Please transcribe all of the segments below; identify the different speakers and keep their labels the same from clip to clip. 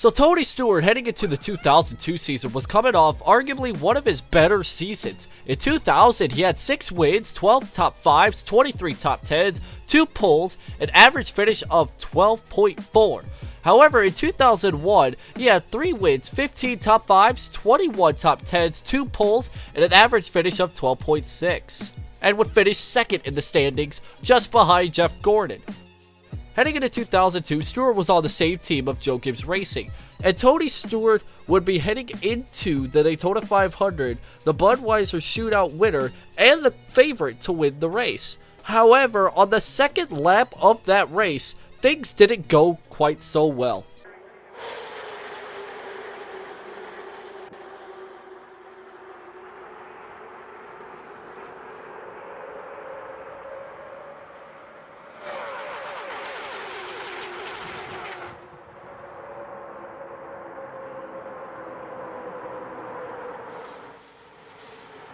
Speaker 1: So Tony Stewart, heading into the 2002 season, was coming off arguably one of his better seasons. In 2000, he had 6 wins, 12 top 5s, 23 top 10s, 2 poles, an average finish of 12.4. However, in 2001, he had 3 wins, 15 top 5s, 21 top 10s, 2 poles, and an average finish of 12.6, and would finish second in the standings, just behind Jeff Gordon. Heading into 2002, Stewart was on the same team of Joe Gibbs Racing, and Tony Stewart would be heading into the Daytona 500, the Budweiser Shootout winner, and the favorite to win the race. However, on the second lap of that race, things didn't go quite so well.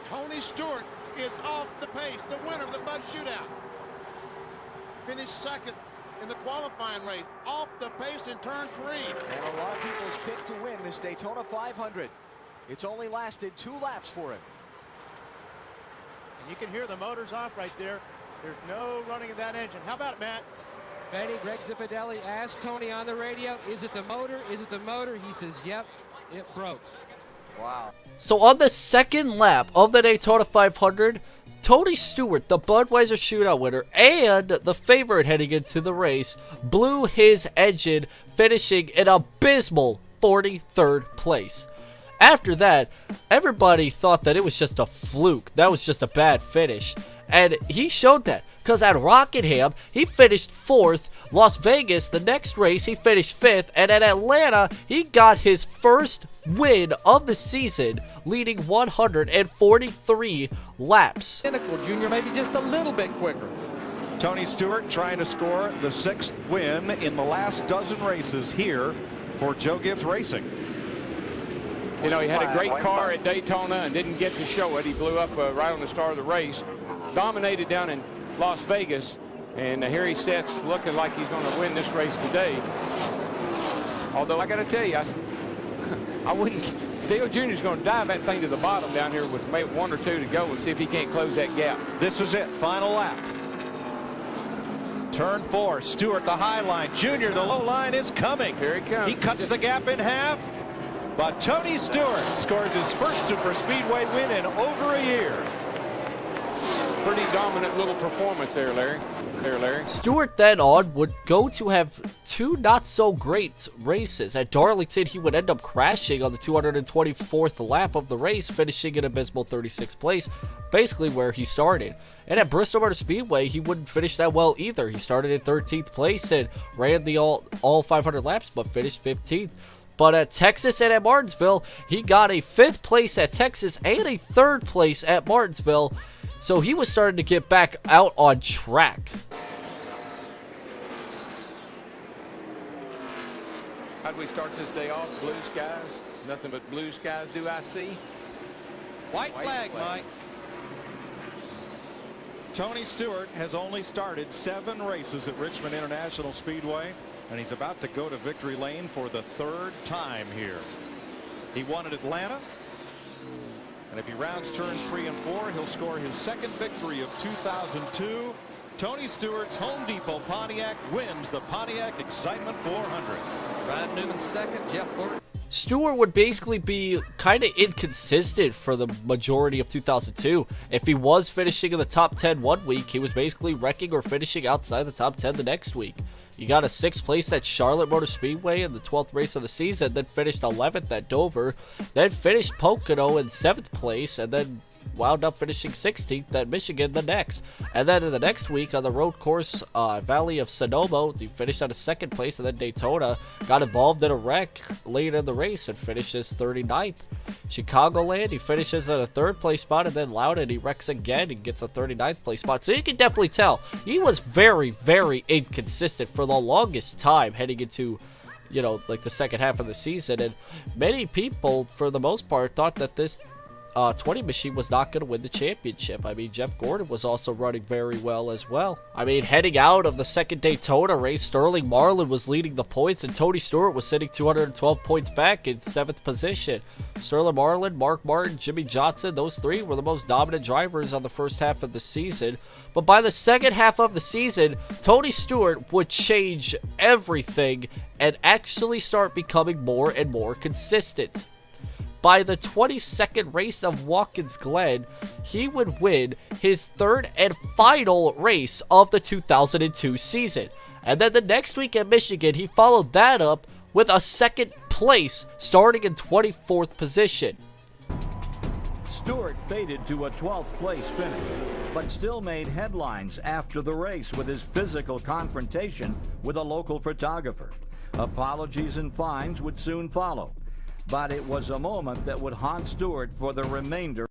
Speaker 2: Tony Stewart is off the pace, the winner of the Bud Shootout. Finished second in the qualifying race, off the pace in turn 3.
Speaker 3: And a lot of people's pick to win this Daytona 500. It's only lasted 2 laps for him.
Speaker 2: And you can hear the motors off right there. There's no running of that engine. How about it, Matt?
Speaker 4: Benny, Greg Zipadelli asked Tony on the radio, is it the motor? Is it the motor? He says, yep, it broke.
Speaker 3: Wow.
Speaker 1: So on the second lap of the Daytona 500, Tony Stewart, the Budweiser Shootout winner and the favorite heading into the race, blew his engine, finishing in abysmal 43rd place. After that, everybody thought that it was just a fluke. That was just a bad finish. And he showed that, because at Rockingham, he finished 4th. Las Vegas, the next race, he finished 5th. And at Atlanta, he got his first win of the season, leading 143 laps.
Speaker 5: Junior, maybe just a little bit quicker.
Speaker 6: Tony Stewart trying to score the 6th win in the last dozen races here for Joe Gibbs Racing.
Speaker 5: You know, he had a great car at Daytona and didn't get to show it. He blew up right on the start of the race. Dominated down in Las Vegas, and here he sits looking like he's going to win this race today. Although I got to tell you, I wouldn't. Dale Jr. is going to dive that thing to the bottom down here with maybe 1 or 2 to go and see if he can't close that gap.
Speaker 6: This is it, final lap. Turn 4, Stewart the high line. Junior, the low line is coming.
Speaker 5: Here he comes.
Speaker 6: He cuts the gap in half, but Tony Stewart scores his first super speedway win in over a year.
Speaker 5: Pretty dominant little performance there, Larry.
Speaker 1: Stewart then on would go to have 2 not so great races. At Darlington, he would end up crashing on the 224th lap of the race, finishing in abysmal 36th place, basically where he started. And at Bristol Motor Speedway, he wouldn't finish that well either. He started in 13th place and ran the all 500 laps, but finished 15th. But at Texas and at Martinsville, he got a 5th place at Texas and a 3rd place at Martinsville. So he was starting to get back out on track.
Speaker 5: How do we start this day off? Blue skies. Nothing but blue skies do I see.
Speaker 6: White flag, Mike. Tony Stewart has only started 7 races at Richmond International Speedway, and he's about to go to victory lane for the 3rd time here. He won at Atlanta. And if he rounds turns 3 and 4, he'll score his 2nd victory of 2002. Tony Stewart's Home Depot Pontiac wins the Pontiac Excitement 400.
Speaker 3: Brad Newman 2nd, Jeff Gordon.
Speaker 1: Stewart would basically be kind of inconsistent for the majority of 2002. If he was finishing in the top 10 one week, he was basically wrecking or finishing outside the top 10 the next week. He got a 6th place at Charlotte Motor Speedway in the 12th race of the season, then finished 11th at Dover, then finished Pocono in 7th place, and then wound up finishing 16th at Michigan the next. And then in the next week on the road course, Valley of Sonoma, he finished at a 2nd place, and then Daytona got involved in a wreck late in the race and finishes 39th. Chicagoland, he finishes at a 3rd place spot, and then Loudon, he wrecks again and gets a 39th place spot. So you can definitely tell he was very, very inconsistent for the longest time heading into, you know, like the second half of the season. And many people, for the most part, thought that this 20 machine was not going to win the championship. I mean, Jeff Gordon was also running very well as well. I mean, heading out of the second Daytona race, Sterling Marlin was leading the points, and Tony Stewart was sitting 212 points back in 7th position. Sterling Marlin, Mark Martin, Jimmy Johnson, those three were the most dominant drivers on the first half of the season. But by the second half of the season, Tony Stewart would change everything and actually start becoming more and more consistent. By the 22nd race of Watkins Glen, he would win his third and final race of the 2002 season. And then the next week at Michigan, he followed that up with a second place, starting in 24th position.
Speaker 7: Stewart faded to a 12th place finish, but still made headlines after the race with his physical confrontation with a local photographer. Apologies and fines would soon follow. But it was a moment that would haunt Stewart for the remainder.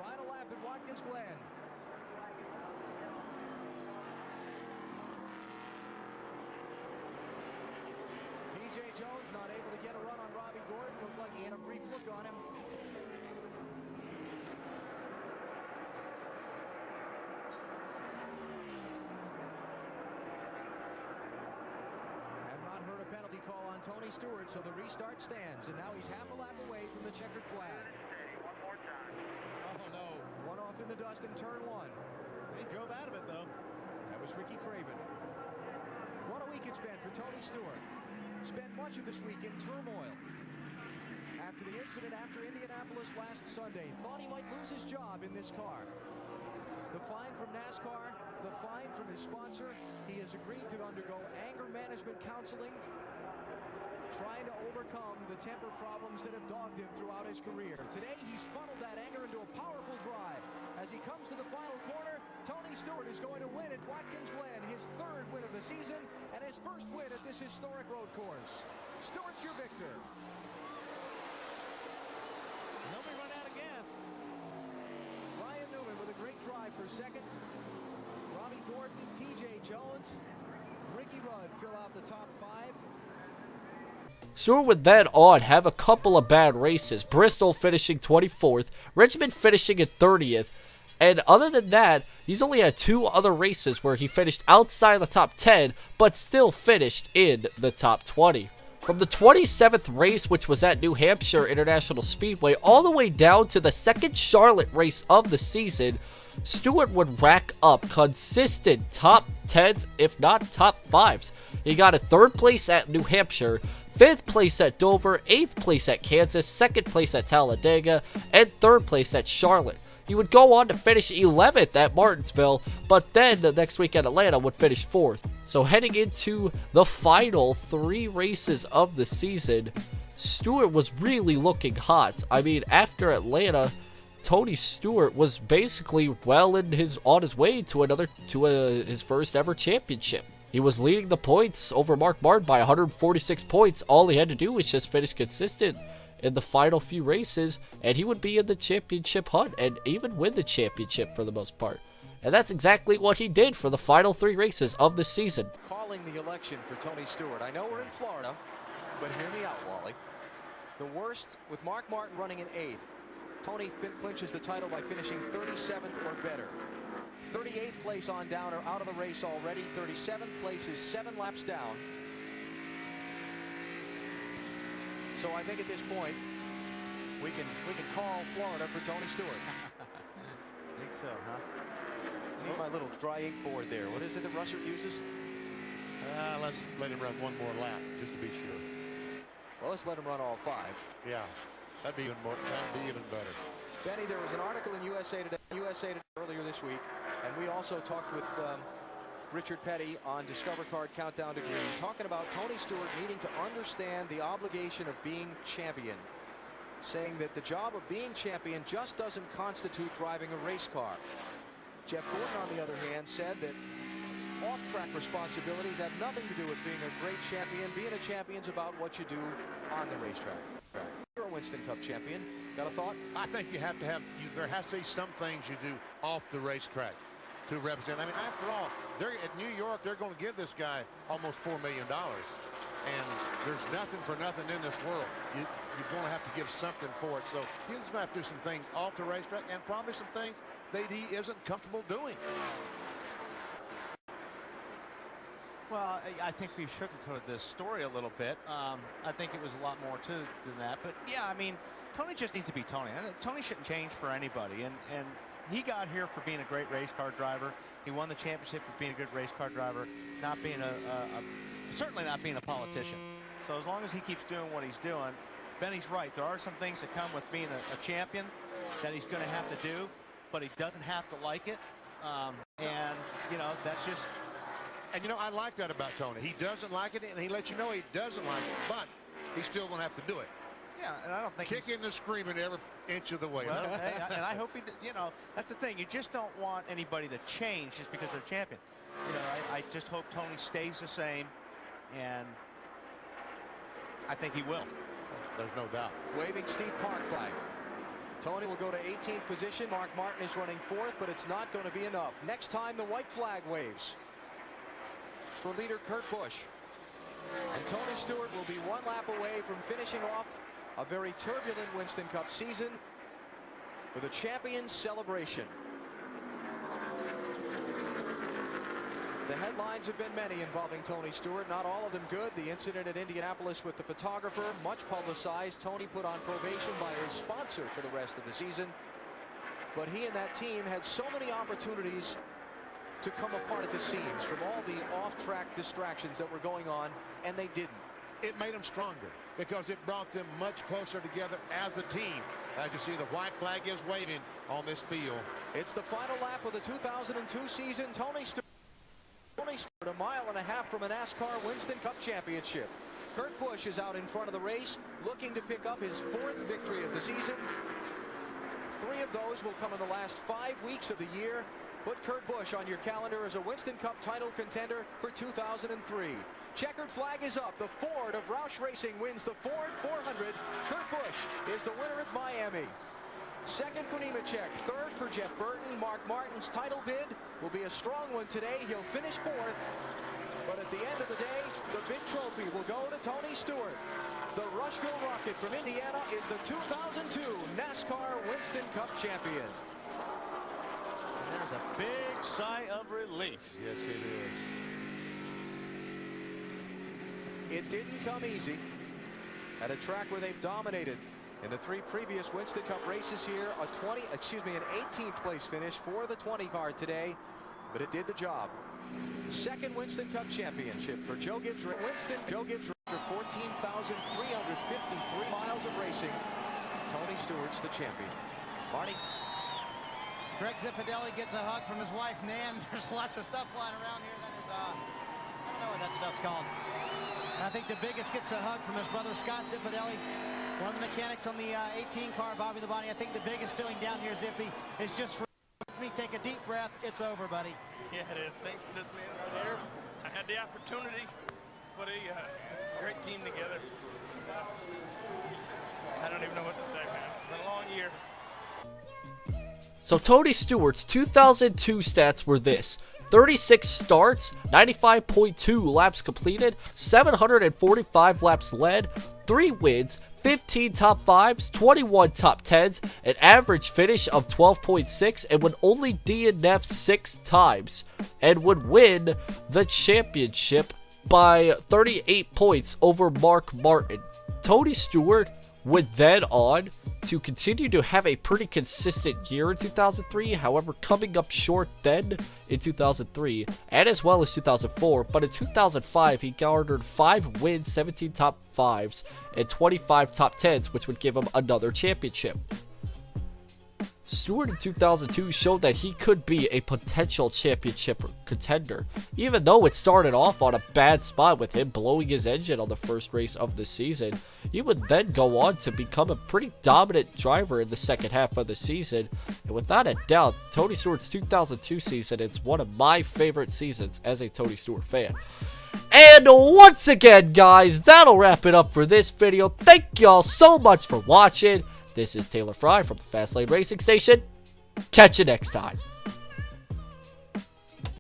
Speaker 3: Final lap at Watkins Glen. P.J. Jones not able to get a run on Robbie Gordon. Looked like he had a brief look on him. Penalty call on Tony Stewart, so the restart stands, and now he's half a lap away from the checkered flag.
Speaker 2: Oh, no.
Speaker 3: One off in the dust in turn one.
Speaker 2: He drove out of it, though.
Speaker 3: That was Ricky Craven. What a week it's been for Tony Stewart. Spent much of this week in turmoil. After the incident after Indianapolis last Sunday, thought he might lose his job in this car. The fine from NASCAR, the fine from his sponsor. He has agreed to undergo anger management counseling, trying to overcome the temper problems that have dogged him throughout his career. Today, he's funneled that anger into a powerful drive. As he comes to the final corner, Tony Stewart is going to win at Watkins Glen, his third win of the season, and his first win at this historic road course. Stewart's your victor.
Speaker 2: Nobody run out of gas.
Speaker 3: Ryan Newman with a great drive for second. Robbie Gordon, P.J. Jones, Ricky Rudd fill out the top five.
Speaker 1: Stewart would then on have a couple of bad races. Bristol finishing 24th, Richmond finishing at 30th, and other than that, he's only had 2 other races where he finished outside the top 10, but still finished in the top 20. From the 27th race, which was at New Hampshire International Speedway, all the way down to the second Charlotte race of the season, Stewart would rack up consistent top 10s, if not top 5s. He got a 3rd place at New Hampshire, 5th place at Dover, 8th place at Kansas, 2nd place at Talladega, and 3rd place at Charlotte. He would go on to finish 11th at Martinsville, but then the next week at Atlanta would finish 4th. So heading into the final 3 races of the season, Stewart was really looking hot. I mean, after Atlanta, Tony Stewart was basically well on his way to his first ever championship. He was leading the points over Mark Martin by 146 points. All he had to do was just finish consistent in the final few races, and he would be in the championship hunt and even win the championship for the most part. And that's exactly what he did for the final 3 races of the season.
Speaker 3: Calling the election for Tony Stewart. I know we're in Florida, but hear me out, Wally. The worst, with Mark Martin running in 8th, Tony clinches the title by finishing 37th or better. 38th place on down or out of the race already. 37th place is 7 laps down. So I think at this point, we can call Florida for Tony Stewart.
Speaker 2: Think so, huh?
Speaker 3: I need my little dry ink board there. What is it that Russert uses?
Speaker 2: Let's let him run one more lap, just to be sure.
Speaker 3: Well, let's let him run all 5.
Speaker 2: Yeah, that'd be even better.
Speaker 3: Benny, there was an article in USA Today earlier this week, and we also talked with Richard Petty on Discover Card Countdown to Green, talking about Tony Stewart needing to understand the obligation of being champion, saying that the job of being champion just doesn't constitute driving a race car. Jeff Gordon, on the other hand, said that off-track responsibilities have nothing to do with being a great champion. Being a champion's about what you do on the racetrack. You're a Winston Cup champion. Got a thought?
Speaker 2: I think you have to have, there has to be some things you do off the racetrack. to represent. I mean, after all, they're at New York. They're going to give this guy almost $4 million. And there's nothing for nothing in this world. You're going to have to give something for it. So he's going to have to do some things off the racetrack and probably some things that he isn't comfortable doing.
Speaker 8: Well, I think we sugarcoated this story a little bit. I think it was a lot more than that. But yeah, I mean, Tony just needs to be Tony. Tony shouldn't change for anybody. And he got here for being a great race car driver. He won the championship for being a good race car driver, not being certainly not being a politician. So as long as he keeps doing what he's doing, Benny's right. There are some things that come with being a champion that he's going to have to do, but he doesn't have to like it. And, you know, that's just...
Speaker 2: And, you know, I like that about Tony. He doesn't like it, and he lets you know he doesn't like it, but he's still going to have to do it.
Speaker 8: Yeah, and I don't think
Speaker 2: kicking and screaming every inch of the way.
Speaker 8: Well, hey, and I hope he, you know, that's the thing. You just don't want anybody to change just because they're champion. You know, I just hope Tony stays the same, and I think he will.
Speaker 2: There's no doubt.
Speaker 3: Waving Steve Park flag. Tony will go to 18th position. Mark Martin is running 4th, but it's not going to be enough. Next time, the white flag waves for leader Kurt Busch. And Tony Stewart will be 1 lap away from finishing off a very turbulent Winston Cup season with a champion's celebration. The headlines have been many involving Tony Stewart, not all of them good. The incident at Indianapolis with the photographer, much publicized. Tony put on probation by his sponsor for the rest of the season. But he and that team had so many opportunities to come apart at the seams from all the off-track distractions that were going on, and they didn't.
Speaker 2: It made them stronger because it brought them much closer together as a team. As you see, the white flag is waving on this field.
Speaker 3: It's the final lap of the 2002 season. Tony Stewart, 1.5 miles from a NASCAR Winston Cup championship. Kurt Busch is out in front of the race, looking to pick up his 4th victory of the season. 3 of those will come in the last 5 weeks of the year. Put Kurt Busch on your calendar as a Winston Cup title contender for 2003. Checkered flag is up. The Ford of Roush Racing wins the Ford 400. Kurt Busch is the winner at Miami. 2nd for Nemechek, 3rd for Jeff Burton. Mark Martin's title bid will be a strong one today. He'll finish 4th. But at the end of the day, the big trophy will go to Tony Stewart. The Rushville Rocket from Indiana is the 2002 NASCAR Winston Cup champion.
Speaker 8: There's a big sigh of relief.
Speaker 2: Yes, it is.
Speaker 3: It didn't come easy at a track where they've dominated in the 3 previous Winston Cup races here. An 18th place finish for the 20 car today, but it did the job. 2nd Winston Cup championship for Joe Gibbs. Joe Gibbs after 14,353 miles of racing. Tony Stewart's the champion. Marty.
Speaker 9: Greg Zipadelli gets a hug from his wife, Nan. There's lots of stuff flying around here that is, I don't know what that stuff's called. And I think the biggest gets a hug from his brother, Scott Zipadelli, one of the mechanics on the 18 car, Bobby the Body. I think the biggest feeling down here, Zippy, is just for me, take a deep breath. It's over, buddy.
Speaker 10: Yeah, it is. Thanks to this man right here. I had the opportunity to put a great team together. I don't even know what to say, man. It's been a long year.
Speaker 1: So Tony Stewart's 2002 stats were this: 36 starts, 95.2 laps completed, 745 laps led, 3 wins, 15 top 5s, 21 top 10s, an average finish of 12.6, and would only DNF 6 times, and would win the championship by 38 points over Mark Martin. Tony Stewart would then on to continue to have a pretty consistent year in 2003, however coming up short then in 2003 and as well as 2004, but in 2005 he garnered 5 wins, 17 top 5s, and 25 top 10s, which would give him another championship. Stewart in 2002 showed that he could be a potential championship contender, even though it started off on a bad spot with him blowing his engine on the first race of the season. He would then go on to become a pretty dominant driver in the second half of the season, and without a doubt, Tony Stewart's 2002 season is one of my favorite seasons as a Tony Stewart fan. And once again, guys, that'll wrap it up for this video. Thank y'all so much for watching. This is Taylor Frey from the Fastlane Racing Station. Catch you next time.